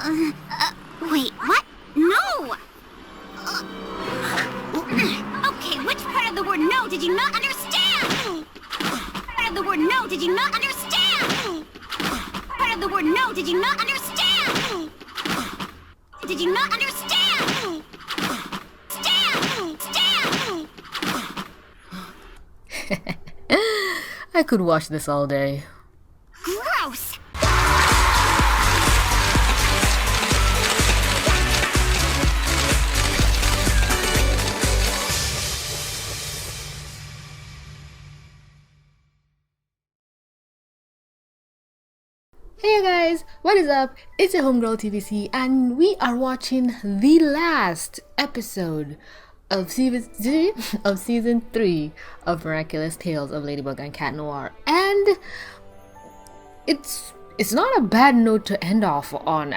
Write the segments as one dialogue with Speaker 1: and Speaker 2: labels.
Speaker 1: Wait, what? No! Okay, which part of the word no did you not understand? Part of the word no did you not understand? Part of the word no did you not understand? Did you not understand? Stand!
Speaker 2: I could watch this all day.
Speaker 1: Gross!
Speaker 2: Hey guys, what is up? It's your homegirl TVC and we are watching the last episode of season 3 of Miraculous Tales of Ladybug and Cat Noir, and it's not a bad note to end off on.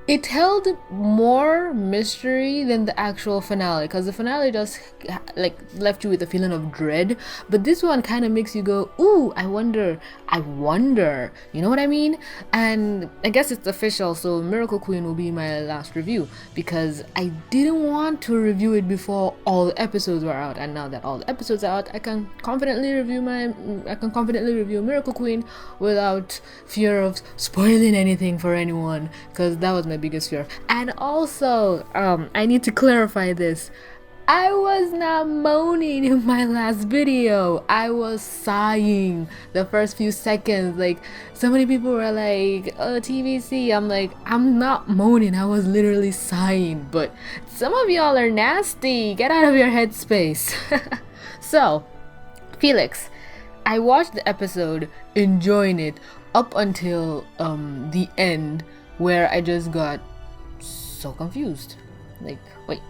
Speaker 2: It held more mystery than the actual finale, because the finale just left you with a feeling of dread, but this one kind of makes you go, ooh, I wonder, you know what I mean? And I guess it's official, so Miracle Queen will be my last review, because I didn't want to review it before all the episodes were out, and now that all the episodes are out, I can confidently review Miracle Queen without fear of spoiling anything for anyone, because that was my biggest fear. And also, I need to clarify this. I was not moaning in my last video. I was sighing the first few seconds. Like, so many people were like, oh, TVC. I'm like, I'm not moaning. I was literally sighing. But some of y'all are nasty. Get out of your headspace. So, Felix, I watched the episode, enjoying it up until the end, where I just got so confused. Like, wait,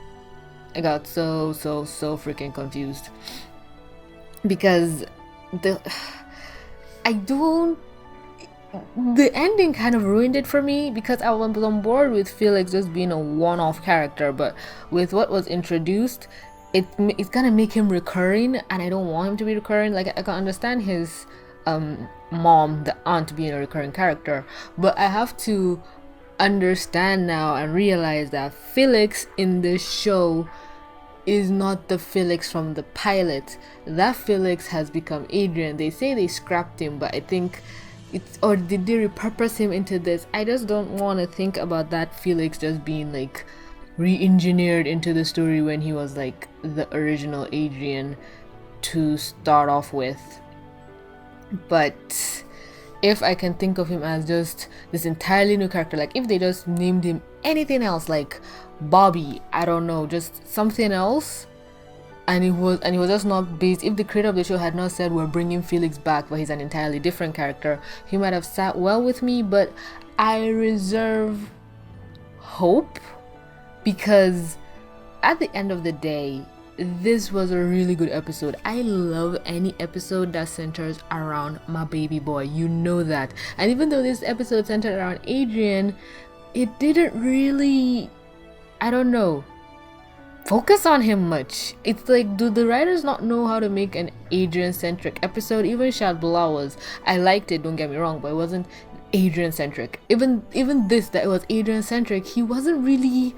Speaker 2: I got so freaking confused, because the ending kind of ruined it for me, because I was on board with Felix just being a one-off character, but with what was introduced, it's gonna make him recurring, and I don't want him to be recurring. Like, I can understand his mom, the aunt, being a recurring character, but I have to understand now and realize that Felix in this show is not the Felix from the pilot. That Felix has become Adrien. They say they scrapped him, but I think or did they repurpose him into this? I just don't want to think about that Felix just being like re-engineered into the story when he was like the original Adrien to start off with. But if I can think of him as just this entirely new character, like if they just named him anything else, like Bobby, I don't know, just something else, and he was just not based, if the creator of the show had not said we're bringing Felix back but he's an entirely different character, he might have sat well with me. But I reserve hope, because at the end of the day, this was a really good episode. I love any episode that centers around my baby boy, you know that. And even though this episode centered around Adrien, it didn't really, I don't know, focus on him much. It's like, do the writers not know how to make an Adrien-centric episode? Even Shad Blah was, I liked it, don't get me wrong, but it wasn't Adrien-centric. Even this, that it was Adrien-centric, he wasn't really,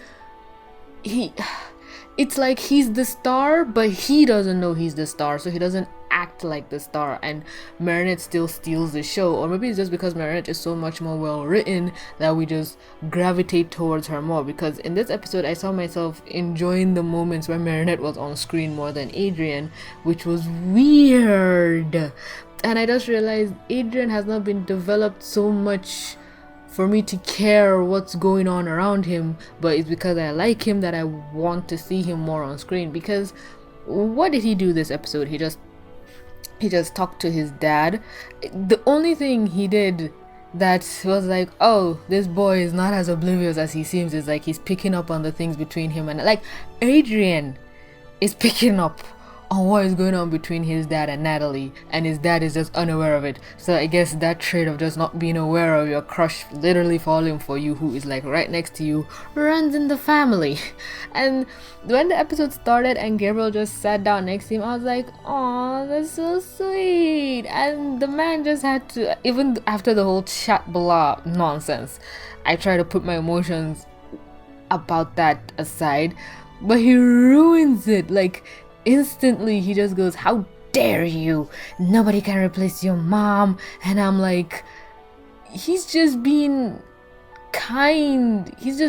Speaker 2: it's like he's the star, but he doesn't know he's the star, so he doesn't act like the star, and Marinette still steals the show. Or maybe it's just because Marinette is so much more well written that we just gravitate towards her more, because in this episode I saw myself enjoying the moments where Marinette was on screen more than Adrien, which was weird. And I just realized Adrien has not been developed so much for me to care what's going on around him, but it's because I like him that I want to see him more on screen. Because what did he do this episode? He just talked to his dad. The only thing he did that was like, oh, this boy is not as oblivious as he seems, is like he's picking up on the things between him and, like, Adrien is picking up on what is going on between his dad and Natalie, and his dad is just unaware of it. So I guess that trait of just not being aware of your crush literally falling for you, who is like right next to you, runs in the family. And when the episode started and Gabriel just sat down next to him, I was like, oh, that's so sweet. And the man just had to, even after the whole chat blah nonsense, I try to put my emotions about that aside, but he ruins it. Like instantly he just goes, how dare you, nobody can replace your mom. And I'm like, he's just being kind, he's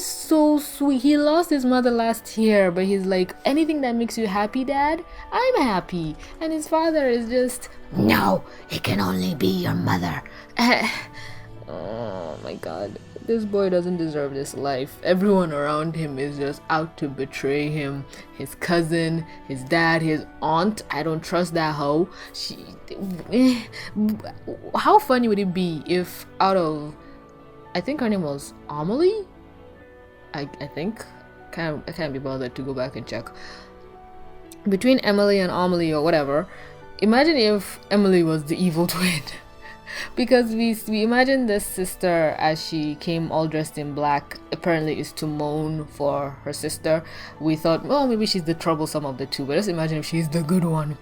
Speaker 2: so sweet. He lost his mother last year, but he's like, anything that makes you happy, Dad, I'm happy. And his father is just, no, it can only be your mother. Oh my god, this boy doesn't deserve this life. Everyone around him is just out to betray him. His cousin, his dad, his aunt. I don't trust that hoe. How funny would it be if out of, I think her name was Amelie? I think. I can't be bothered to go back and check. Between Emily and Amelie or whatever, imagine if Emily was the evil twin. Because we imagine this sister, as she came all dressed in black, apparently is to mourn for her sister. We thought, oh, maybe she's the troublesome of the two, but let's imagine if she's the good one.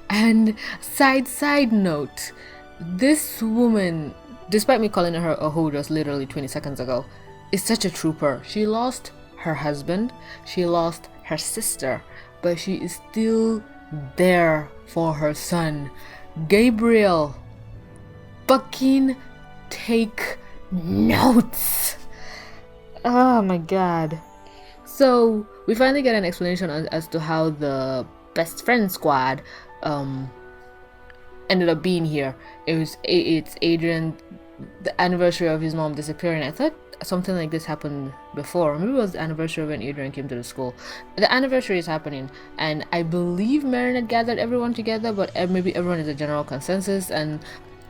Speaker 2: And side note, this woman, despite me calling her a hoe just literally 20 seconds ago, is such a trooper. She lost her husband, she lost her sister, but she is still there for her son. Gabriel, fucking take notes. Oh my god. So we finally get an explanation as to how the best friend squad ended up being here. It's Adrien, the anniversary of his mom disappearing. I thought something like this happened before. Maybe it was the anniversary when Adrien came to the school. The anniversary is happening, and I believe Marinette gathered everyone together, but maybe everyone is a general consensus. And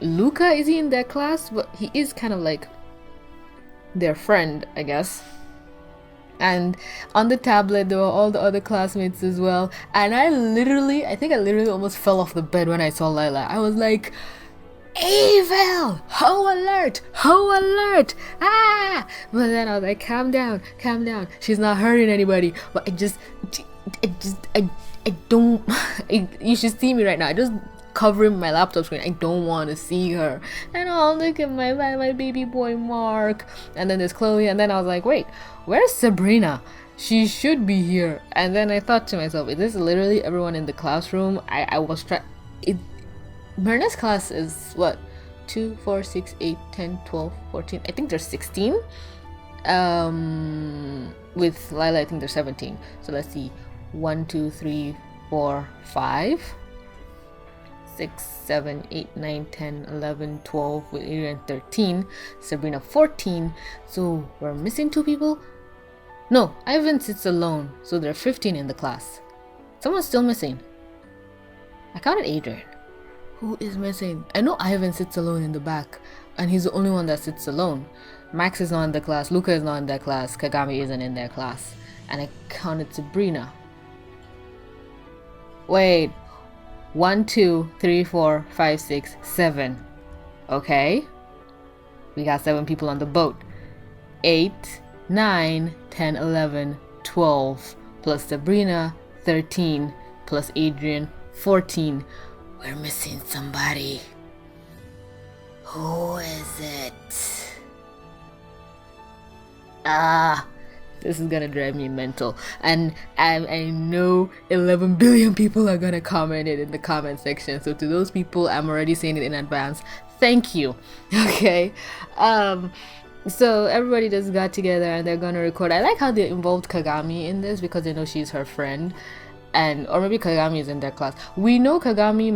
Speaker 2: Luca, is he in their class? But he is kind of like their friend, I guess. And on the tablet there were all the other classmates as well, and I think I literally almost fell off the bed when I saw Lila. I was like, evil, hoe alert, ah. But then I was like, calm down, she's not hurting anybody. But I don't you should see me right now. I just covering my laptop screen. I don't want to see her. And oh, look at my baby boy Mark. And then there's Chloe. And then I was like, wait, where's Sabrina? She should be here. And then I thought to myself, is this literally everyone in the classroom? I was trying. Marinette's class is what? 2, 4, 6, 8, 10, 12, 14. I think there's 16. With Lila, I think there's 17. So let's see. 1, 2, 3, 4, 5. 6, 7, 8, 9, 10, 11, 12, with Adrien 13, Sabrina 14, so we're missing 2 people? No, Ivan sits alone, so there are 15 in the class. Someone's still missing. I counted Adrien. Who is missing? I know Ivan sits alone in the back, and he's the only one that sits alone. Max is not in the class, Luca is not in their class, Kagami isn't in their class, and I counted Sabrina. Wait. 1, 2, 3, 4, 5, 6, 7. Okay. We got 7 people on the boat. 8, 9, 10, 11, 12. Plus Sabrina, 13. Plus Adrien, 14. We're missing somebody. Who is it? This is gonna drive me mental, and I know 11 billion people are gonna comment it in the comment section, so to those people, I'm already saying it in advance, thank you. Okay, so everybody just got together and they're gonna record. I like how they involved Kagami in this because they know she's her friend, or maybe Kagami is in their class. We know Kagami,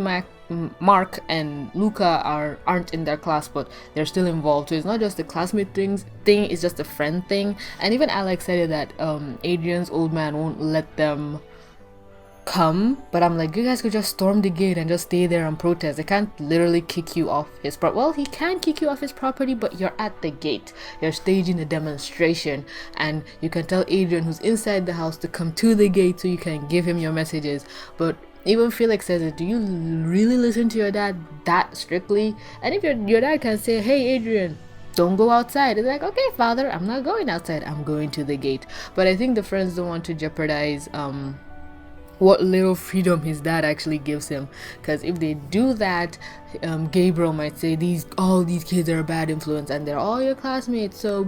Speaker 2: Mark and Luca aren't in their class, but they're still involved, so it's not just a classmate thing, it's just a friend thing. And even Alex said it that Adrien's old man won't let them come, but I'm like, you guys could just storm the gate and just stay there and protest. They can't literally kick you off his property. Well, he can kick you off his property, but you're at the gate. You're staging a demonstration, and you can tell Adrien, who's inside the house, to come to the gate so you can give him your messages. But even Felix says it, do you really listen to your dad that strictly? And if your dad can say, hey Adrien, don't go outside, it's like, okay father, I'm not going outside, I'm going to the gate. But I think the friends don't want to jeopardize what little freedom his dad actually gives him, because if they do that, Gabriel might say all these kids are a bad influence and they're all your classmates, so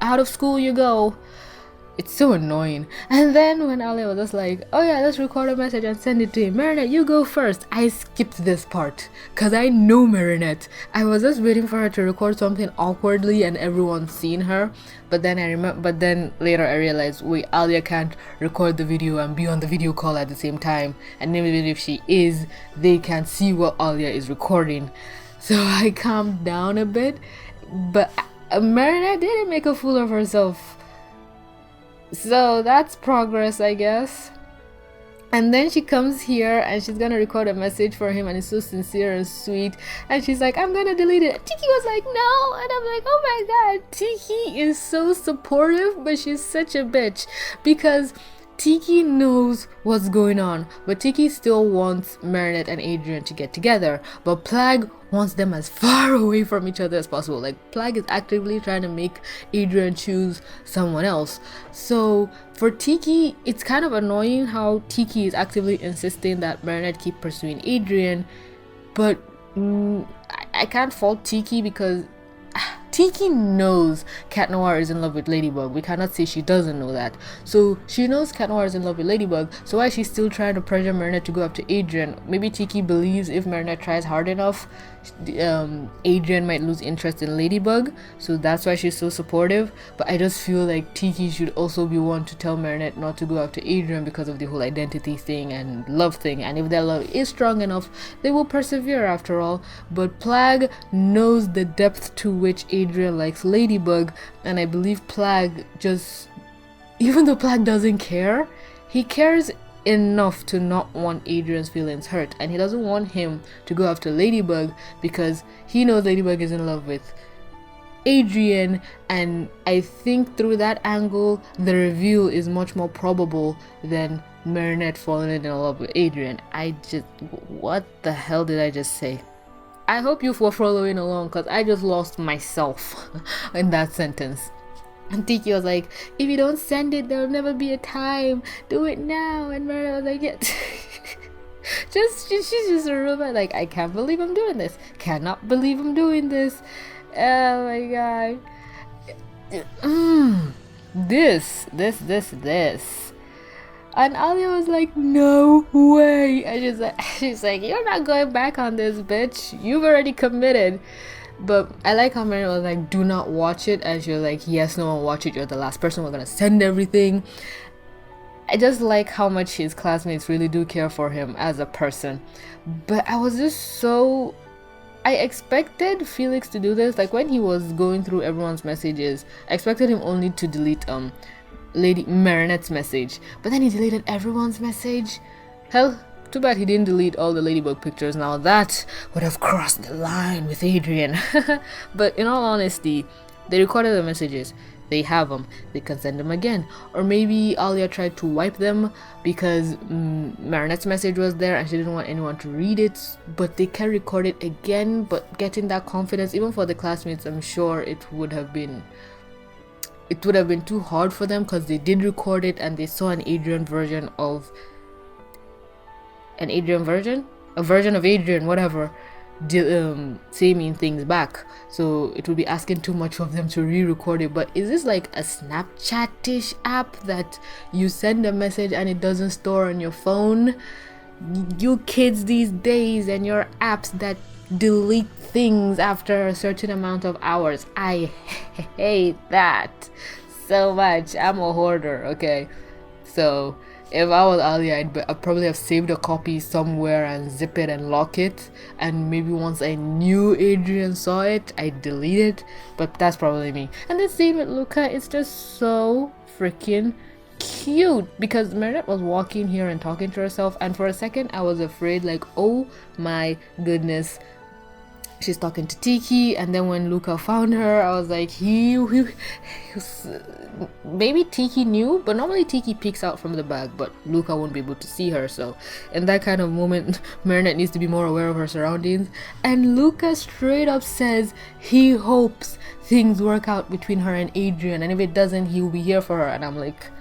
Speaker 2: out of school you go. It's so annoying. And then when Alia was just like, oh yeah, let's record a message and send it to him, Marinette, you go first. I skipped this part because I know Marinette. I was just waiting for her to record something awkwardly and everyone's seen her. But then later I realized, wait, Alia can't record the video and be on the video call at the same time. And even if she is, they can't see what Alia is recording. So I calmed down a bit. But Marinette didn't make a fool of herself. So that's progress, I guess. And then she comes here and she's gonna record a message for him, and it's so sincere and sweet, and she's like, I'm gonna delete it. Tikki was like, no, and I'm like, oh my god, Tikki is so supportive, but she's such a bitch, because Tikki knows what's going on, but Tikki still wants Marinette and Adrien to get together, but Plagg wants them as far away from each other as possible. Like, Plagg is actively trying to make Adrien choose someone else. So for Tikki, it's kind of annoying how Tikki is actively insisting that Marinette keep pursuing Adrien, but I can't fault Tikki because Tikki knows Cat Noir is in love with Ladybug. We cannot say she doesn't know that. So she knows Cat Noir is in love with Ladybug, so why is she still trying to pressure Marinette to go up to Adrien? Maybe Tikki believes if Marinette tries hard enough, Adrien might lose interest in Ladybug, so that's why she's so supportive. But I just feel like Tikki should also be one to tell Marinette not to go after Adrien because of the whole identity thing and love thing, and if their love is strong enough, they will persevere after all. But Plagg knows the depth to which Adrien likes Ladybug, and I believe Plagg just, even though Plagg doesn't care, he cares enough to not want Adrien's feelings hurt, and he doesn't want him to go after Ladybug because he knows Ladybug is in love with Adrien, and I think through that angle the reveal is much more probable than Marinette falling in love with Adrien. What the hell did I just say? I hope you were following along, because I just lost myself in that sentence. And Tikki was like, if you don't send it, there'll never be a time. Do it now. And Marinette was like, yeah. She's just a robot. Like, I can't believe I'm doing this. Cannot believe I'm doing this. Oh my god. This. And Alia was like, no way. And she's like, you're not going back on this, bitch. You've already committed. But I like how Marinette was like, do not watch it. And you're like, yes, no one watch it. You're the last person. We're gonna send everything. I just like how much his classmates really do care for him as a person. But I was just so... I expected Felix to do this. Like, when he was going through everyone's messages, I expected him only to delete Lady Marinette's message. But then he deleted everyone's message. Hell, too bad he didn't delete all the Ladybug pictures. Now that would have crossed the line with Adrien. But in all honesty, they recorded the messages. They have them. They can send them again. Or maybe Alia tried to wipe them because Marinette's message was there and she didn't want anyone to read it. But they can record it again. But getting that confidence, even for the classmates, I'm sure it would have been too hard for them, because they did record it and they saw a version of Adrien, whatever, saying things back. So it would be asking too much of them to re-record it. But is this like a Snapchat-ish app that you send a message and it doesn't store on your phone? You kids these days and your apps that delete things after a certain amount of hours. I hate that so much. I'm a hoarder, okay? So if I was Alia, I'd probably have saved a copy somewhere and zip it and lock it, and maybe once I knew Adrien saw it, I'd delete it. But that's probably me. And the same with Luca. It's just so freaking cute because Marinette was walking here and talking to herself, and for a second I was afraid, like, oh my goodness, she's talking to Tikki. And then when Luca found her, I was like, maybe Tikki knew, but normally Tikki peeks out from the bag, but Luca won't be able to see her. So in that kind of moment, Marinette needs to be more aware of her surroundings. And Luca straight up says he hopes things work out between her and Adrien, and if it doesn't, he will be here for her. And I'm like,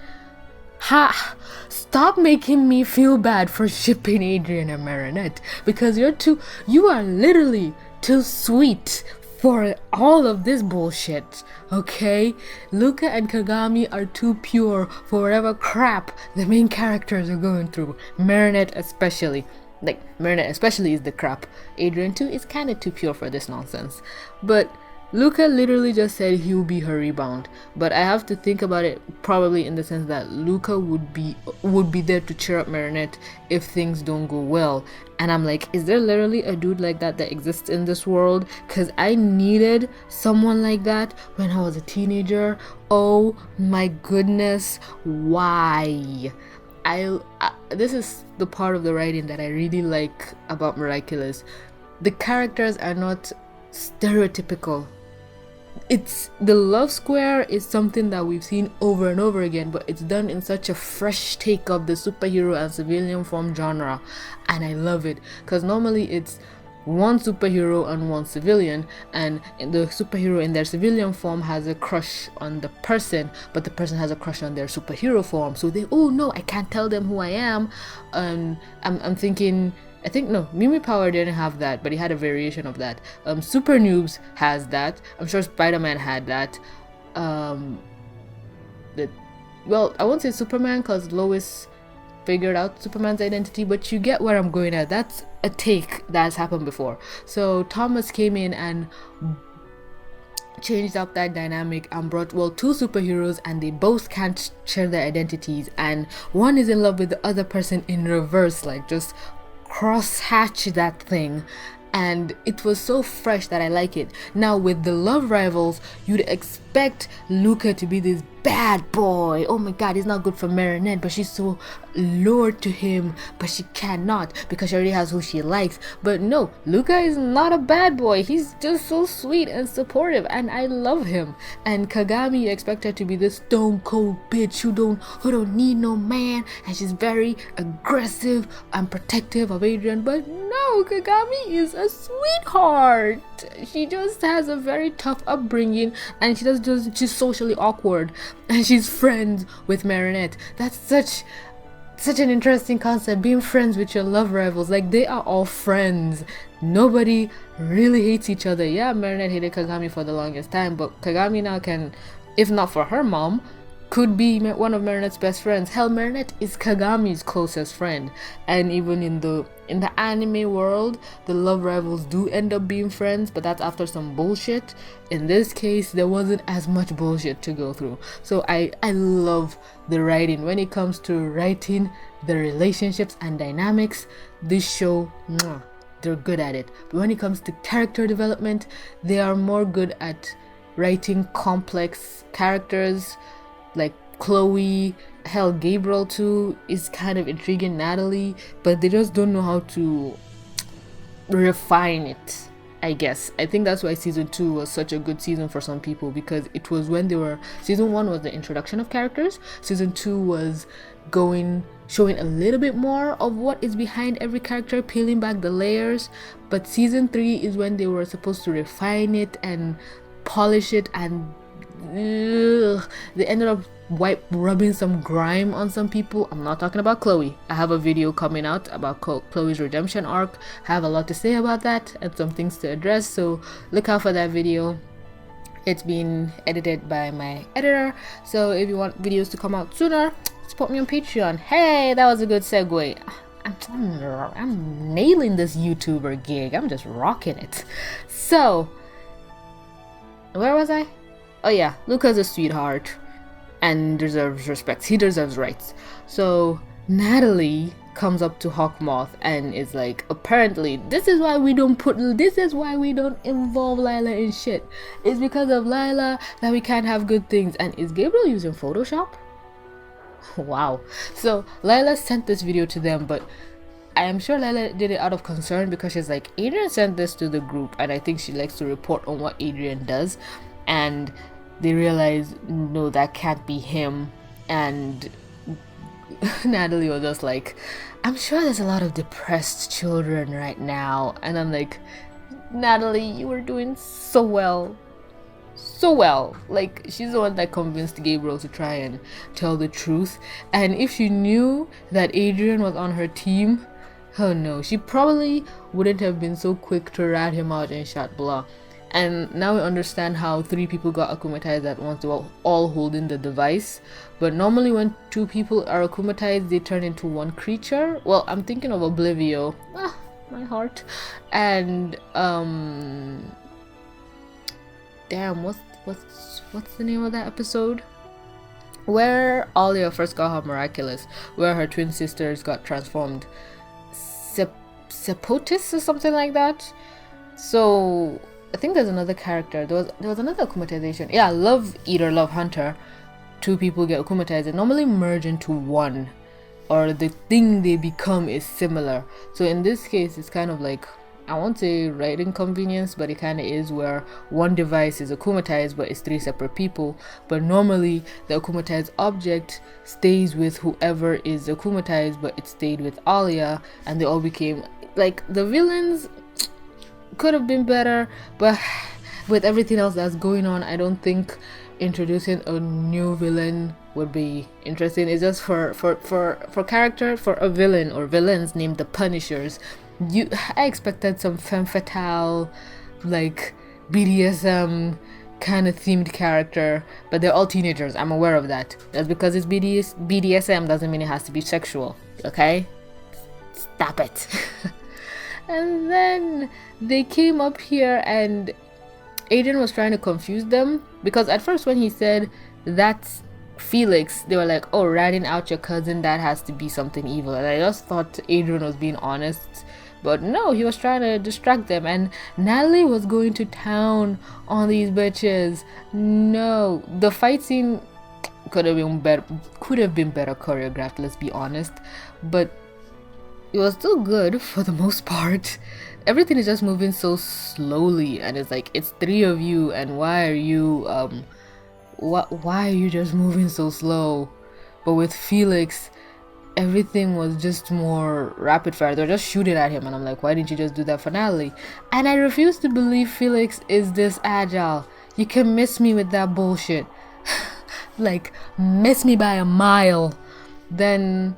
Speaker 2: ha, stop making me feel bad for shipping Adrien and Marinette, because you are literally too sweet for all of this bullshit, okay? Luca and Kagami are too pure for whatever crap the main characters are going through. Marinette especially. Like, Marinette especially is the crap. Adrien too is kind of too pure for this nonsense. But Luca literally just said he will be her rebound, but I have to think about it probably in the sense that Luca would be there to cheer up Marinette if things don't go well. And I'm like, is there literally a dude like that exists in this world? Because I needed someone like that when I was a teenager. Oh my goodness, why? This is the part of the writing that I really like about Miraculous. The characters are not stereotypical. It's the love square is something that we've seen over and over again, but it's done in such a fresh take of the superhero and civilian form genre, and I love it because normally it's one superhero and one civilian, and the superhero in their civilian form has a crush on the person, but the person has a crush on their superhero form, so they, oh no, I can't tell them who I am. I'm thinking, I think no, Mimi Power didn't have that, but he had a variation of that. Super Noobs has that. I'm sure Spider-Man had that. Well, I won't say Superman because Lois figured out Superman's identity, but you get where I'm going at. That's a take that's happened before. So Thomas came in and changed up that dynamic and brought, well, two superheroes, and they both can't share their identities, and one is in love with the other person in reverse, like just cross-hatch that thing. And it was so fresh that I like it. Now with the love rivals, you'd expect Luca to be this bad boy. Oh my god, he's not good for Marinette, but she's so lured to him, but she cannot because she already has who she likes. But no, Luca is not a bad boy. He's just so sweet and supportive, and I love him. And Kagami, you expect her to be this stone cold bitch who don't need no man, and she's very aggressive and protective of Adrien. But no, Kagami is a sweetheart. She just has a very tough upbringing, and she's socially awkward, and she's friends with Marinette. That's such an interesting concept, being friends with your love rivals. Like, they are all friends. Nobody really hates each other. Yeah, Marinette hated Kagami for the longest time, but Kagami now can, if not for her mom, could be one of Marinette's best friends. Hell, Marinette is Kagami's closest friend. And even in the anime world, the love rivals do end up being friends, but that's after some bullshit. In this case, there wasn't as much bullshit to go through. So I love the writing. When it comes to writing the relationships and dynamics, this show, they're good at it. But when it comes to character development, they are more good at writing complex characters, like Chloe. Hell, Gabriel too is kind of intriguing, Natalie, but they just don't know how to refine it, I guess. I think that's why season 2 was such a good season for some people, because it was when season 1 was the introduction of characters, season 2 was showing a little bit more of what is behind every character, peeling back the layers, but season 3 is when they were supposed to refine it and polish it, and they ended up rubbing some grime on some people. I'm not talking about Chloe. I have a video coming out about Chloe's redemption arc. I have a lot to say about that and some things to address, so look out for that video. It's being edited by my editor, so if you want videos to come out sooner, support me on Patreon. Hey, that was a good segue. I'm nailing this YouTuber gig. I'm just rocking it. So where was I? Oh yeah, Luca's a sweetheart and deserves respect. He deserves rights. So Natalie comes up to Hawkmoth and is like, apparently this is why we don't involve Lila in shit. It's because of Lila that we can't have good things. And is Gabriel using Photoshop? Wow. So Lila sent this video to them, but I am sure Lila did it out of concern because she's like, Adrien sent this to the group, and I think she likes to report on what Adrien does, and they realize, no, that can't be him. And Natalie was just like, I'm sure there's a lot of depressed children right now. And I'm like, Natalie, you were doing so well. So well. Like, she's the one that convinced Gabriel to try and tell the truth. And if she knew that Adrien was on her team, oh no, she probably wouldn't have been so quick to rat him out and shot blah. And now we understand how 3 people got akumatized at once. They were all holding the device. But normally when 2 people are akumatized, they turn into 1 creature. Well, I'm thinking of Oblivio. Ah, my heart. And damn, what's the name of that episode? Where Alia first got her Miraculous, where her twin sisters got transformed. Sepotis or something like that. So I think there's another character. There was another akumatization. Yeah, Love Eater, Love Hunter. 2 people get akumatized and normally merge into 1, or the thing they become is similar. So in this case, it's kind of like, I won't say right inconvenience, but it kind of is, where 1 device is akumatized but it's 3 separate people. But normally the akumatized object stays with whoever is akumatized, but it stayed with Alia, and they all became like, the villains could have been better, but with everything else that's going on, I don't think introducing a new villain would be interesting. It's just for character, for a villain or villains named the Punishers. I expected some femme fatale, like BDSM kind of themed character, but they're all teenagers. I'm aware of that. That's because it's BDSM doesn't mean it has to be sexual. Okay, stop it. And then they came up here and Adrien was trying to confuse them, because at first when he said that's Felix, they were like, oh, ratting out your cousin, that has to be something evil. And I just thought Adrien was being honest, but no, he was trying to distract them. And Natalie was going to town on these bitches. No, the fight scene could have been better choreographed, let's be honest, but it was still good for the most part. Everything is just moving so slowly, and it's like, it's 3 of you, and why are you why are you just moving so slow? But with Felix, everything was just more rapid fire. They're just shooting at him, and I'm like, why didn't you just do that for Natalie? And I refuse to believe Felix is this agile. You can miss me with that bullshit. Like, miss me by a mile. Then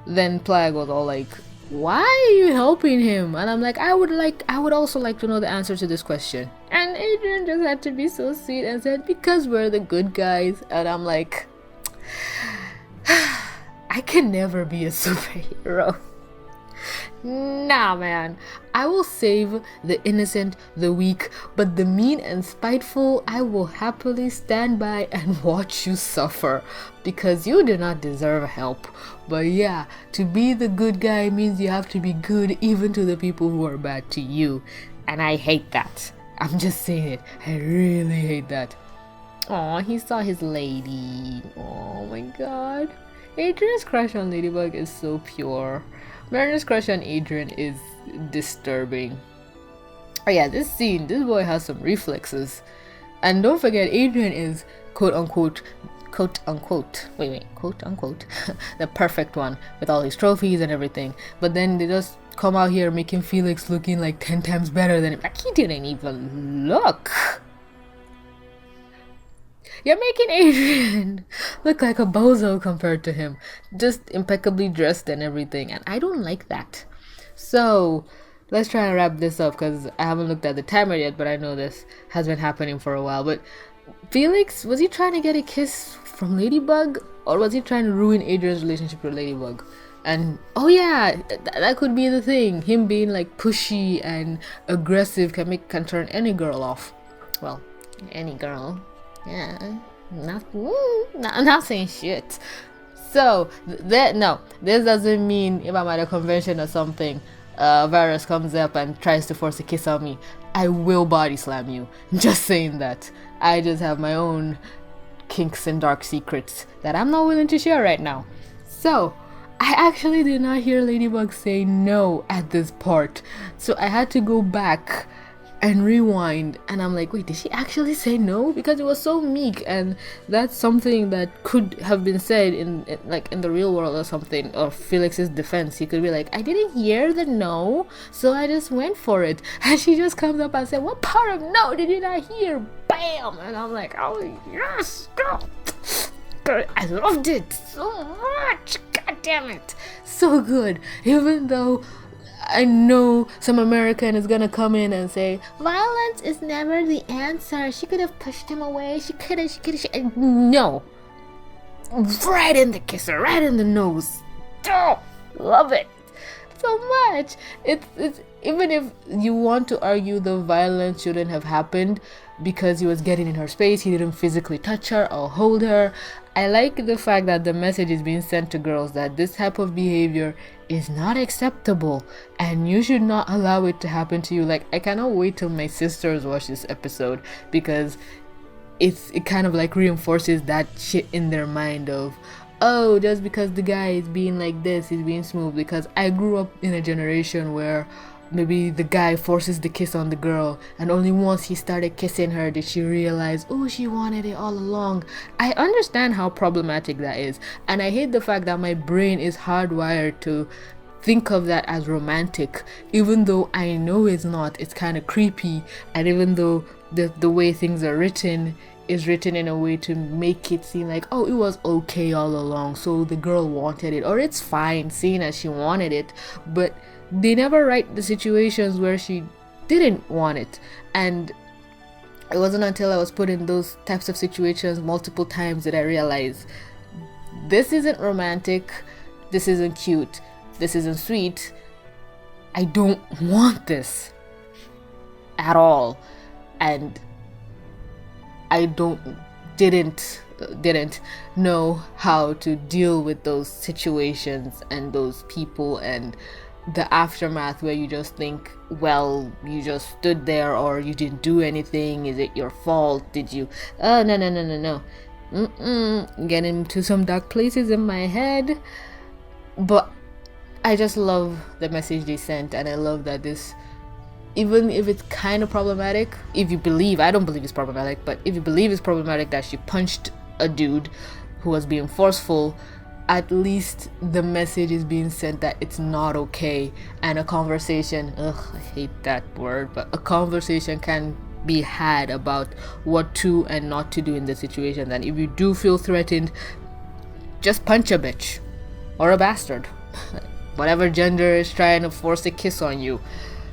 Speaker 2: Plagg was all like, why are you helping him? And I'm like, I would also like to know the answer to this question. And Adrien just had to be so sweet and said, because we're the good guys. And I'm like, I can never be a superhero. Nah, man. I will save the innocent, the weak, but the mean and spiteful, I will happily stand by and watch you suffer, because you do not deserve help. But yeah, to be the good guy means you have to be good even to the people who are bad to you. And I hate that. I'm just saying it. I really hate that. Aw, he saw his lady. Oh my god. Adrien's crush on Ladybug is so pure. Mariner's crush on Adrien is disturbing. Oh yeah, this boy has some reflexes. And don't forget, Adrien is quote unquote, the perfect one with all his trophies and everything. But then they just come out here making Felix looking like 10 times better than him. Like, he didn't even look. You're making Adrien look like a bozo compared to him. Just impeccably dressed and everything. And I don't like that. So, let's try and wrap this up, because I haven't looked at the timer yet, but I know this has been happening for a while. But Felix, was he trying to get a kiss from Ladybug? Or was he trying to ruin Adrien's relationship with Ladybug? And, oh yeah, that could be the thing. Him being like pushy and aggressive can turn any girl off. Well, any girl. Yeah, not saying shit. So this doesn't mean if I'm at a convention or something, Virus comes up and tries to force a kiss on me, I will body slam you. Just saying that. I just have my own kinks and dark secrets that I'm not willing to share right now. So I actually did not hear Ladybug say no at this part, so I had to go back and rewind, and I'm like, wait, did she actually say no? Because it was so meek, and that's something that could have been said in the real world or something. Or Felix's defense, he could be like, I didn't hear the no, so I just went for it. And she just comes up and said, what part of no did you not hear? Bam! And I'm like, oh yes, girl, I loved it so much. God damn it, so good. Even though I know some American is gonna come in and say violence is never the answer. She could have pushed him away. She could have. No, right in the kisser, right in the nose. Oh, love it so much. It's even if you want to argue the violence shouldn't have happened because he was getting in her space, he didn't physically touch her or hold her. I like the fact that the message is being sent to girls that this type of behavior is not acceptable and you should not allow it to happen to you. Like, I cannot wait till my sisters watch this episode because it kind of like reinforces that shit in their mind of, oh, just because the guy is being like this, he's being smooth. Because I grew up in a generation where maybe the guy forces the kiss on the girl, and only once he started kissing her did she realize, oh, she wanted it all along. I understand how problematic that is, and I hate the fact that my brain is hardwired to think of that as romantic, even though I know it's not. It's kind of creepy, and even though the way things are written is written in a way to make it seem like, oh, it was okay all along, so the girl wanted it, or it's fine seeing as she wanted it. But they never write the situations where she didn't want it. And it wasn't until I was put in those types of situations multiple times that I realized this isn't romantic, this isn't cute, this isn't sweet. I don't want this at all. And I didn't know how to deal with those situations and those people and the aftermath where you just think, well, you just stood there or you didn't do anything. Is it your fault? Did you? Oh, no. Getting to some dark places in my head. But I just love the message they sent, and I love that this, even if it's kind of problematic, if you believe, I don't believe it's problematic, but if you believe it's problematic that she punched a dude who was being forceful, at least the message is being sent that it's not okay, and a conversation, I hate that word, but a conversation can be had about what to and not to do in the situation. And if you do feel threatened, just punch a bitch or a bastard, whatever gender is trying to force a kiss on you.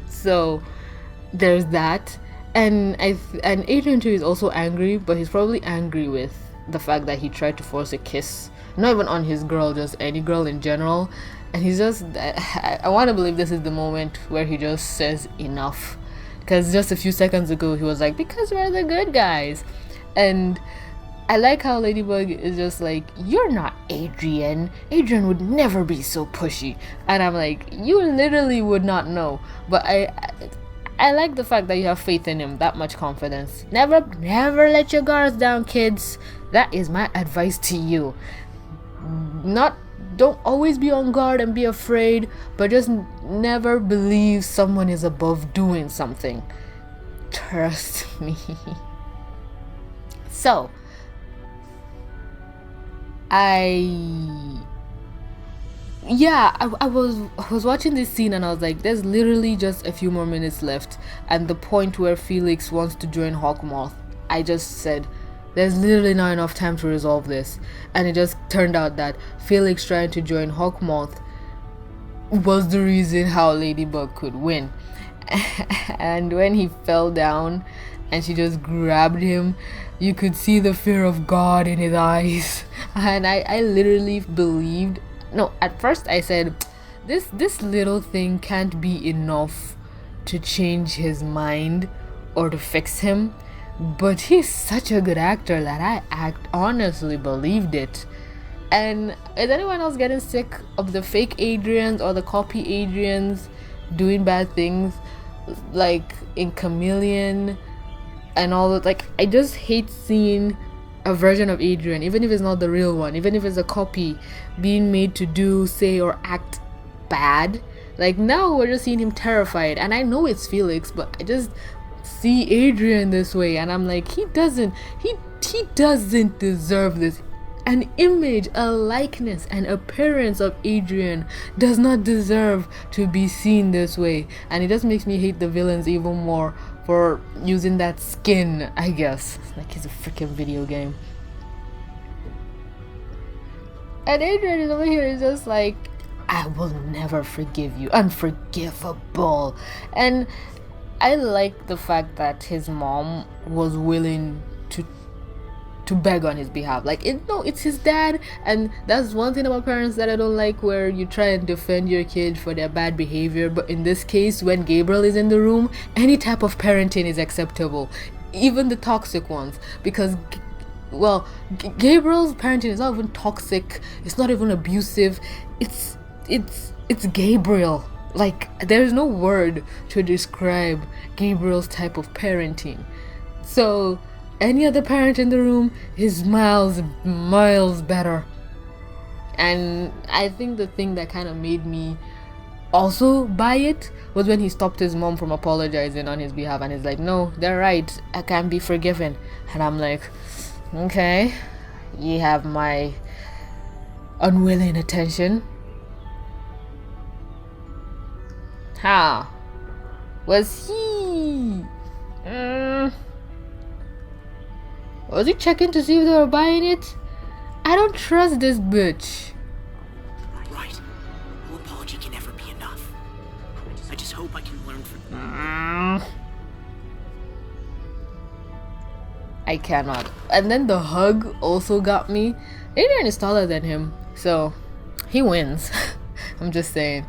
Speaker 2: So there's that. And Adrien too is also angry, but he's probably angry with the fact that he tried to force a kiss, not even on his girl, just any girl in general. And he's just, I want to believe this is the moment where he just says enough, because just a few seconds ago he was like, because we're the good guys. And I like how Ladybug is just like, you're not Adrien would never be so pushy. And I'm like, you literally would not know. But I like the fact that you have faith in him, that much confidence. Never let your guards down, kids. That is my advice to you. Don't always be on guard and be afraid, but just never believe someone is above doing something. Trust me. So, I was watching this scene and I was like, there's literally just a few more minutes left, and the point where Felix wants to join Hawkmoth, I just said, there's literally not enough time to resolve this. And it just turned out that Felix trying to join Hawkmoth was the reason how Ladybug could win. And when he fell down and she just grabbed him, you could see the fear of God in his eyes. And I literally believed, no, at first I said, this little thing can't be enough to change his mind or to fix him. But he's such a good actor that I honestly believed it. And is anyone else getting sick of the fake Adriens or the copy Adriens doing bad things, like in Chameleon and all that? Like, I just hate seeing a version of Adrien, even if it's not the real one, even if it's a copy being made to do, say, or act bad. Like, now we're just seeing him terrified, and I know it's Felix, but I just see Adrien this way, and I'm like, he doesn't deserve this. An image, a likeness, an appearance of Adrien does not deserve to be seen this way. And it just makes me hate the villains even more for using that skin, I guess. Like it's a freaking video game. And Adrien is over here is just like, I will never forgive you. Unforgivable. And I like the fact that his mom was willing to beg on his behalf. Like, it's his dad, and that's one thing about parents that I don't like, where you try and defend your kid for their bad behavior. But in this case, when Gabriel is in the room, any type of parenting is acceptable, even the toxic ones, because Gabriel's parenting is not even toxic, it's not even abusive, it's Gabriel. Like, there's no word to describe Gabriel's type of parenting. So any other parent in the room is miles better. And I think the thing that kind of made me also buy it was when he stopped his mom from apologizing on his behalf, and he's like, no, they're right, I can't be forgiven. And I'm like, okay, you have my unwilling attention. How was he was he checking to see if they were buying it? I don't trust this bitch.
Speaker 3: Right. No apology can ever be enough. I just hope I can learn from...
Speaker 2: I cannot. And then the hug also got me. Adrien is taller than him, so he wins. I'm just saying.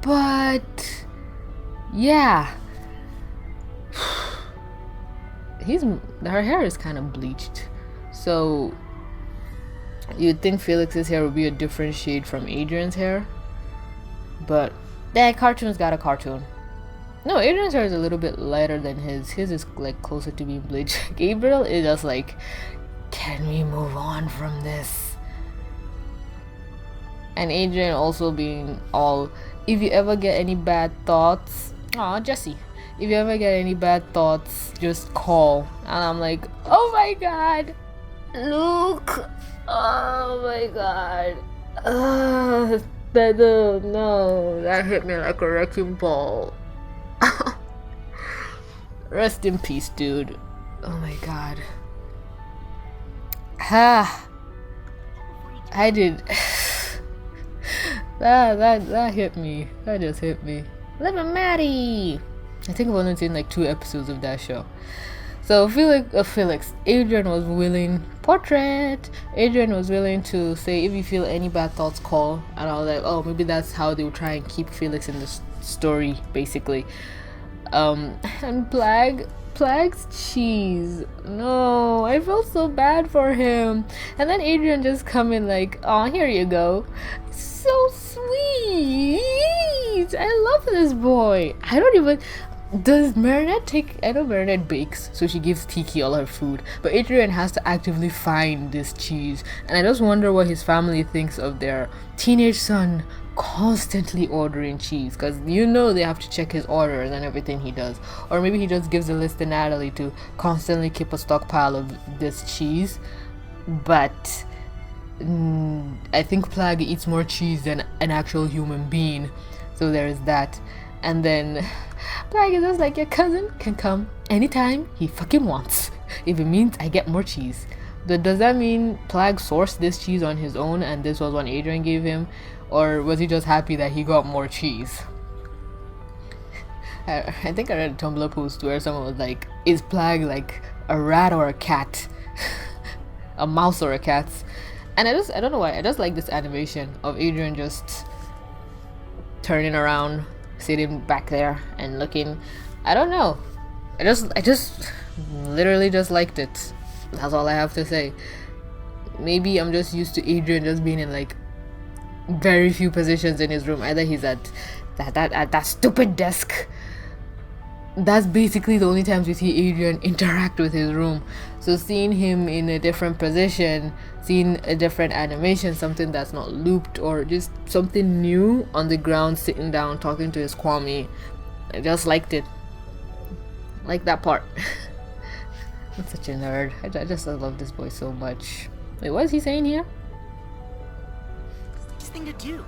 Speaker 2: But yeah. Her hair is kind of bleached, so you'd think Felix's hair would be a different shade from Adrien's hair, but that cartoon's got a cartoon. No, Adrien's hair is a little bit lighter than his is like closer to being bleached. Gabriel is just like, can we move on from this? And Adrien also being all, if you ever get any bad thoughts, Jesse, if you ever get any bad thoughts, just call. And I'm like, oh my god, Luke, oh my god, no, that hit me like a wrecking ball. Rest in peace, dude. Oh my god. I did. that hit me. That just hit me. Live and Maddie. I think I've only seen like 2 episodes of that show. So Felix, Adrien was willing. Adrien was willing to say, if you feel any bad thoughts, call. And I was like, oh, maybe that's how they would try and keep Felix in the story, basically. And Plagg's cheese. No, I felt so bad for him. And then Adrien just come in like, oh, here you go. So sweet. I love this boy. Does Marinette take... I know Marinette bakes, so she gives Tikki all her food, but Adrien has to actively find this cheese, and I just wonder what his family thinks of their teenage son constantly ordering cheese, because they have to check his orders and everything he does. Or maybe he just gives a list to Natalie to constantly keep a stockpile of this cheese. But I think Plagg eats more cheese than an actual human being, so there is that. And then Plagg is just like, your cousin can come anytime he fucking wants, if it means I get more cheese. But does that mean Plagg sourced this cheese on his own and this was what Adrien gave him? Or was he just happy that he got more cheese? I think I read a Tumblr post where someone was like, is Plagg like a rat or a cat? A mouse or a cat? And I don't know why, I just like this animation of Adrien just turning around, sitting back there and looking. I don't know, I just literally just liked it. That's all I have to say. Maybe I'm just used to Adrien just being in like very few positions in his room. Either he's at that stupid desk, that's basically the only times we see Adrien interact with his room. So seeing him in a different position, seeing a different animation, something that's not looped or just something new on the ground, sitting down talking to his Kwame, I just liked it. Like that part. I'm such a nerd. I love this boy so much. Wait, what is he saying here?
Speaker 3: Nice thing to do.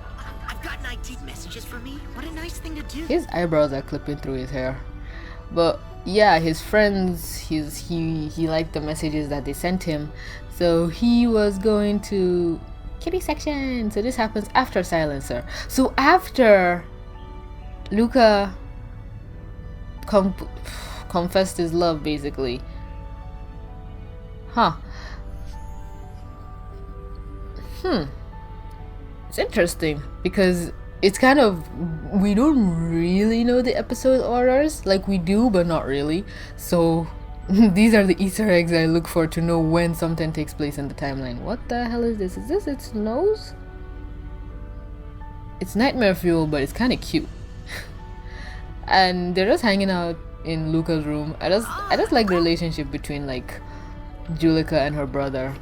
Speaker 3: I've gotten IT messages for me. What a nice thing to do.
Speaker 2: His eyebrows are clipping through his hair. But yeah, his friends, he liked the messages that they sent him, so he was going to kitty section. So this happens after Silencer. So after Luca confessed his love, basically. It's interesting because it's kind of, we don't really know the episode orders, like we do but not really. So these are the Easter eggs I look for to know when something takes place in the timeline. What the hell is this? Is this its nose? It's nightmare fuel, but it's kind of cute. And they're just hanging out in Luca's room. I just like the relationship between like Julika and her brother.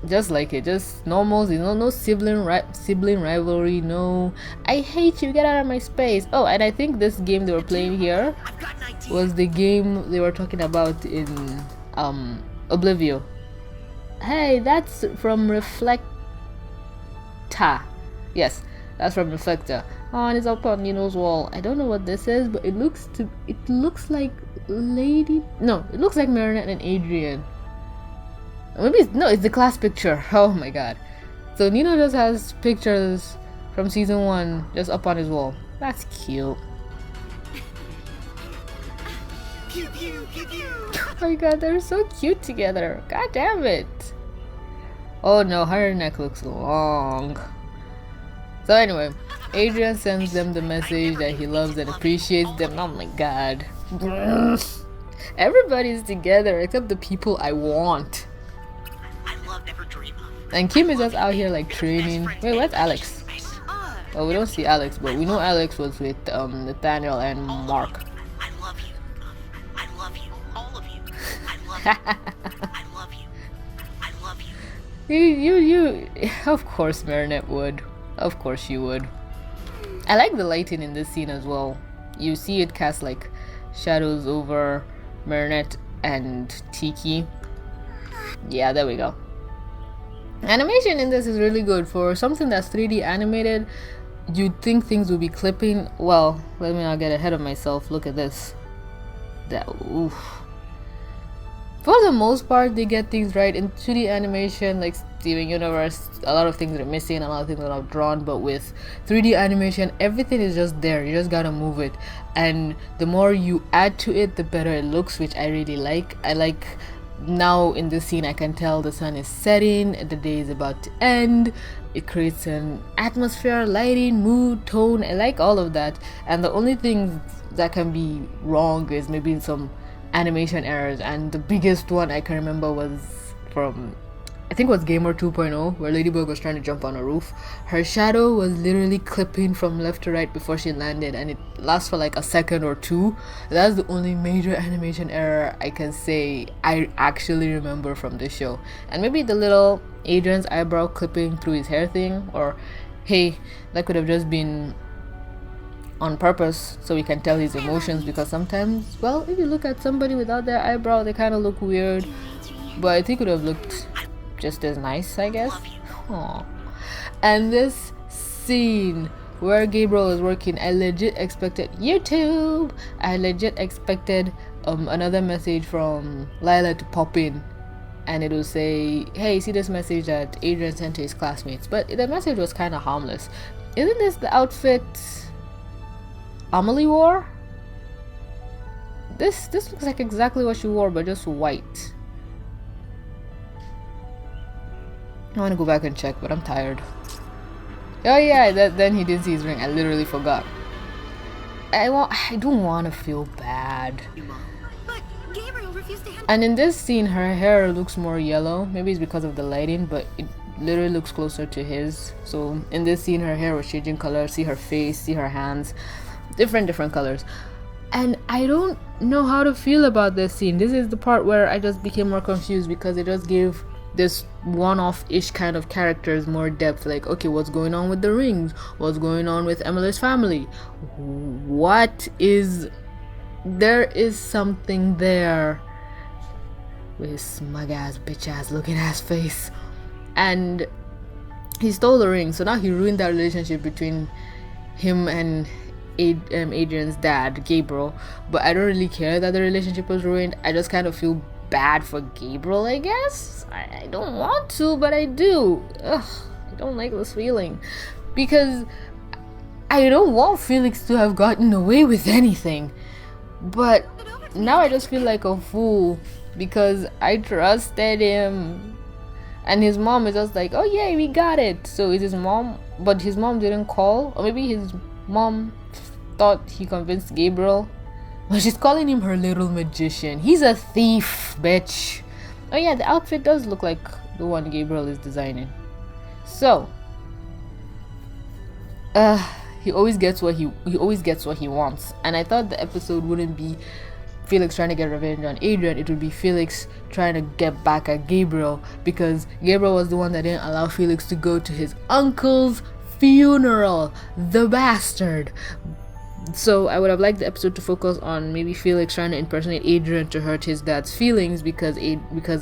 Speaker 2: Just like it, just normal, you know, no sibling rivalry, no I hate you, get out of my space. Oh, and I think this game they were playing here was the game they were talking about in Oblivio. Hey, that's from Reflecta. Yes, that's from Reflecta. Oh, and it's up on Nino's wall. I don't know what this is, but it looks like Lady. No, it looks like Marinette and Adrien. Maybe it's the class picture. Oh my god. So Nino just has pictures from season 1 just up on his wall. That's cute.
Speaker 3: Pew, pew, pew, pew.
Speaker 2: Oh my god, they're so cute together. God damn it. Oh no, her neck looks long. So anyway, Adrien sends them the message that he loves and appreciates them. Oh my god. Everybody's together except the people I want.
Speaker 3: Never dream of.
Speaker 2: And Kim is just out here like training. Wait, where's Alex? Oh, we don't see Alex, but we know Alex was with Nathaniel and Mark.
Speaker 3: I love you. I love you. All of you. I love you. I love you. I love you.
Speaker 2: You of course Marinette would. Of course you would. I like the lighting in this scene as well. You see it cast like shadows over Marinette and Tikki. Yeah, there we go. Animation in this is really good for something that's 3D animated. You'd think things would be clipping. Well, let me not get ahead of myself. Look at this. Oof. For the most part, they get things right. In 2D animation, like Steven Universe, a lot of things are missing, a lot of things are not drawn. But with 3D animation, everything is just there. You just gotta move it, and the more you add to it, the better it looks, which I really like. I like. Now in this scene I can tell the sun is setting, the day is about to end. It creates an atmosphere, lighting, mood, tone. I like all of that, and the only thing that can be wrong is maybe some animation errors, and the biggest one I can remember was from, I think it was Gamer 2.0, where Ladybug was trying to jump on a roof. Her shadow was literally clipping from left to right before she landed, and it lasts for like a second or two. That's the only major animation error I can say I actually remember from this show. And maybe the little Adrien's eyebrow clipping through his hair thing, or hey, that could have just been on purpose so we can tell his emotions, because sometimes, well, if you look at somebody without their eyebrow, they kind of look weird, but I think it would have looked just as nice, I guess. Aww. And this scene where Gabriel is working, I legit expected YouTube. I legit expected another message from Lila to pop in, and it will say, "Hey, see this message that Adrien sent to his classmates." But the message was kind of harmless. Isn't this the outfit Amelie wore? This looks like exactly what she wore, but just white. I want to go back and check, but I'm tired. Oh yeah, then he didn't see his ring. I literally forgot. I don't want to feel bad.
Speaker 1: But Gabriel refused to hand.
Speaker 2: And in this scene, her hair looks more yellow. Maybe it's because of the lighting, but it literally looks closer to his. So in this scene, her hair was changing color. See her face, see her hands, different colors. And I don't know how to feel about this scene. This is the part where I just became more confused because it just gave this one-off-ish kind of characters more depth. Like, okay, what's going on with the rings? What's going on with Emily's family? What is... There is something there with his smug-ass, bitch-ass looking-ass face. And he stole the ring, so now he ruined that relationship between him and Adrien's dad, Gabriel. But I don't really care that the relationship was ruined. I just kind of feel bad for Gabriel, I guess. I don't want to, but I do. Ugh, I don't like this feeling. Because I don't want Felix to have gotten away with anything. But now I just feel like a fool because I trusted him. And his mom is just like, oh yeah, we got it. So is his mom, but his mom didn't call. Or maybe his mom thought he convinced Gabriel. But she's calling him her little magician. He's a thief, bitch. Oh yeah, the outfit does look like the one Gabriel is designing. So he always gets what he always gets what he wants. And I thought the episode wouldn't be Felix trying to get revenge on Adrien. It would be Felix trying to get back at Gabriel, because Gabriel was the one that didn't allow Felix to go to his uncle's funeral, the bastard. So I would have liked the episode to focus on maybe Felix trying to impersonate Adrien to hurt his dad's feelings because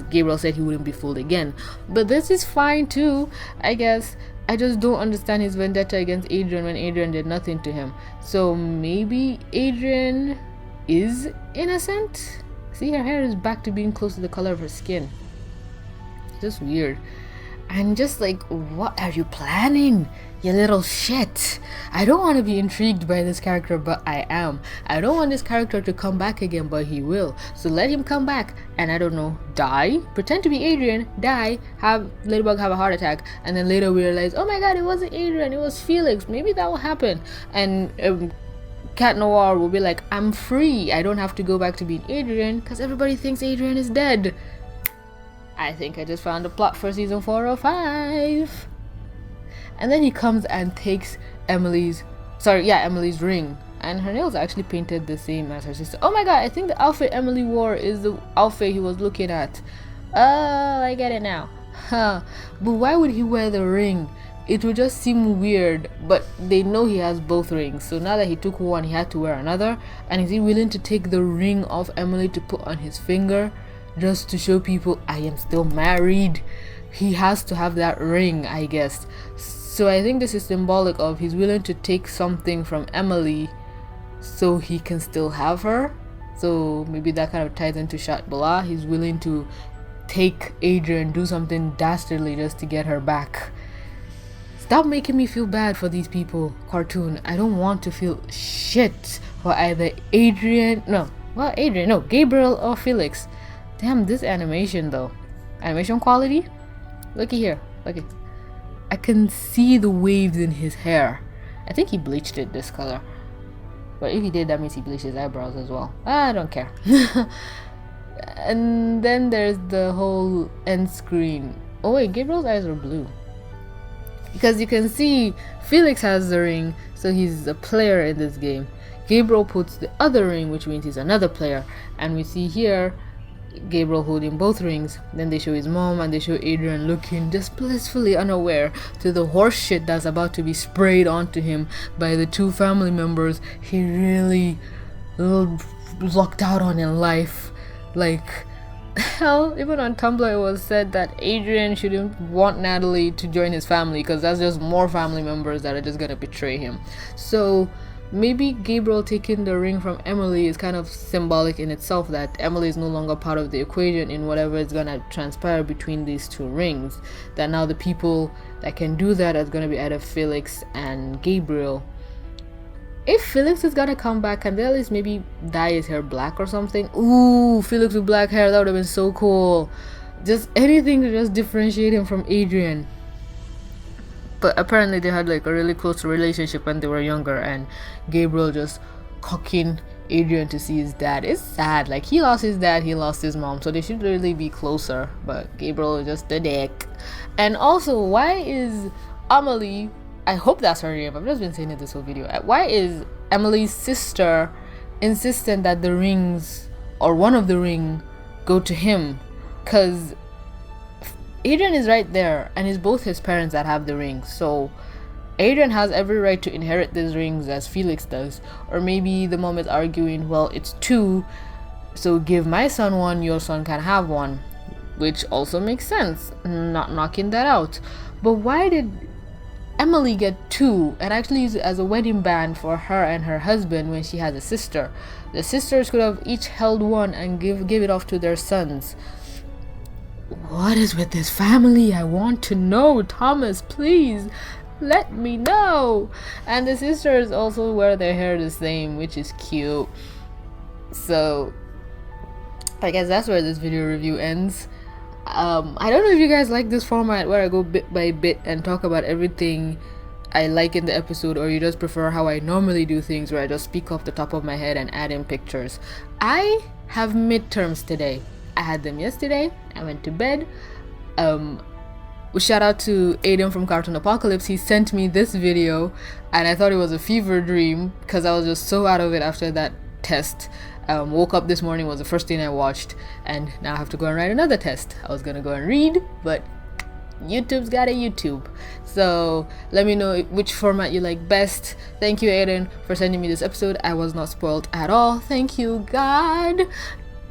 Speaker 2: Gabriel said he wouldn't be fooled again. But this is fine too, I guess. I just don't understand his vendetta against Adrien when Adrien did nothing to him. So maybe Adrien is innocent? See, her hair is back to being close to the color of her skin. Just weird. And just like, what are you planning, you little shit? I don't want to be intrigued by this character, but I am. I don't want this character to come back again, but he will. So let him come back and, I don't know, die, pretend to be Adrien, die, have Ladybug have a heart attack, and then later we realize, oh my god, it wasn't Adrien, it was Felix. Maybe that will happen. And Cat Noir will be like, I'm free, I don't have to go back to being Adrien because everybody thinks Adrien is dead. I think I just found a plot for season 4 or 5. And then he comes and takes Emily's ring, and her nails are actually painted the same as her sister. Oh my god, I think the outfit Emily wore is the outfit he was looking at. Oh, I get it now. Huh. But why would he wear the ring? It would just seem weird, but they know he has both rings, so now that he took one, he had to wear another. And is he willing to take the ring off Emily to put on his finger just to show people I am still married? He has to have that ring, I guess. So I think this is symbolic of he's willing to take something from Emily so he can still have her. So maybe that kind of ties into Shat Bala. He's willing to take Adrien, do something dastardly just to get her back. Stop making me feel bad for these people, cartoon. I don't want to feel shit for either Gabriel or Felix. Damn, this animation though. Animation quality? Looky here. Look it. I can see the waves in his hair. I think he bleached it this color. But if he did, that means he bleached his eyebrows as well. I don't care. And then there's the whole end screen. Oh wait, Gabriel's eyes are blue. Because you can see Felix has the ring, so he's a player in this game. Gabriel puts the other ring, which means he's another player. And we see here Gabriel holding both rings. Then they show his mom and they show Adrien looking just blissfully unaware to the horse shit that's about to be sprayed onto him by the two family members he really lucked out on in life. Like, hell, even on Tumblr it was said that Adrien shouldn't want Natalie to join his family because that's just more family members that are just gonna betray him. So maybe Gabriel taking the ring from Emily is kind of symbolic in itself, that Emily is no longer part of the equation in whatever is gonna transpire between these two rings. That now the people that can do that is gonna be either Felix and Gabriel. If Felix is gonna come back, can they at least maybe dye his hair black or something? Ooh, Felix with black hair, that would have been so cool. Just anything to just differentiate him from Adrien. But apparently they had like a really close relationship when they were younger, and Gabriel just cocking Adrien to see his dad. It's sad. Like, he lost his dad, he lost his mom, so they should really be closer. But Gabriel is just a dick. And also, why is Amelie, I hope that's her name, I've just been saying it this whole video, why is Emily's sister insistent that the rings, or one of the ring, go to him, because Adrien is right there and it's both his parents that have the rings. So Adrien has every right to inherit these rings as Felix does. Or maybe the mom is arguing, well, it's two, so give my son one, your son can have one, which also makes sense, not knocking that out. But why did Emily get two and actually use it as a wedding band for her and her husband when she has a sister? The sisters could have each held one and give it off to their sons. What is with this family? I want to know. Thomas, please let me know. And the sisters also wear their hair the same, which is cute. So I guess that's where this video review ends. I don't know if you guys like this format where I go bit by bit and talk about everything I like in the episode, or you just prefer how I normally do things where I just speak off the top of my head and add in pictures. I have midterms today. I had them yesterday. I went to bed. Shout out to Aiden from Cartoon Apocalypse. He sent me this video and I thought it was a fever dream because I was just so out of it after that test. Woke up this morning, was the first thing I watched, and now I have to go and write another test. I was gonna go and read, but YouTube's got a YouTube. So let me know which format you like best. Thank you, Aiden, for sending me this episode. I was not spoiled at all. Thank you, God.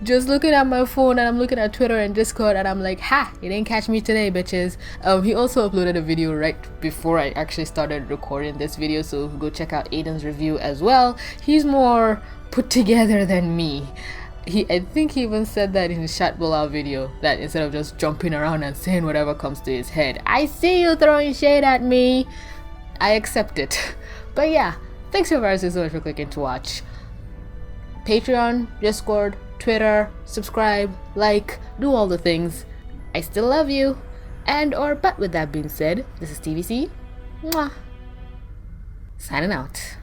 Speaker 2: Just looking at my phone and I'm looking at Twitter and Discord and I'm like, ha, you didn't catch me today, bitches. He also uploaded a video right before I actually started recording this video, so go check out Aiden's review as well. He's more put together than me. I think he even said that in his Shat Bilal video, that instead of just jumping around and saying whatever comes to his head, I see you throwing shade at me, I accept it. But yeah, thanks so very so much for clicking to watch. Patreon, Discord, Twitter, subscribe, like, do all the things. I still love you. But with that being said, this is TVC. Mwah. Signing out.